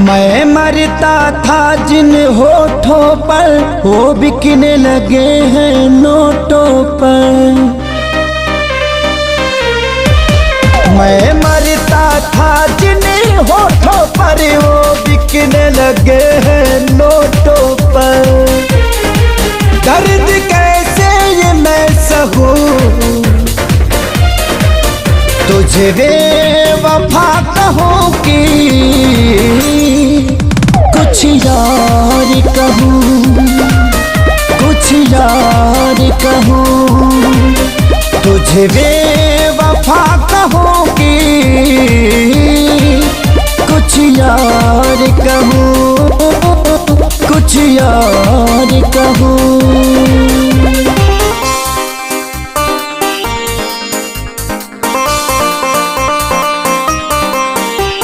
मैं मरता था जिन होठों पर वो बिकने लगे हैं नोटों पर। मैं मरता था जिन होठों पर वो बिकने लगे हैं नोटों पर। दर्द कैसे ये मैं सहूं तुझे बेवफा कहूं कि कुछ यार कहूं, कुछ यार कहूं। तुझे बेवफा कहूं कि कुछ यार कहूं, कुछ यार कहूं।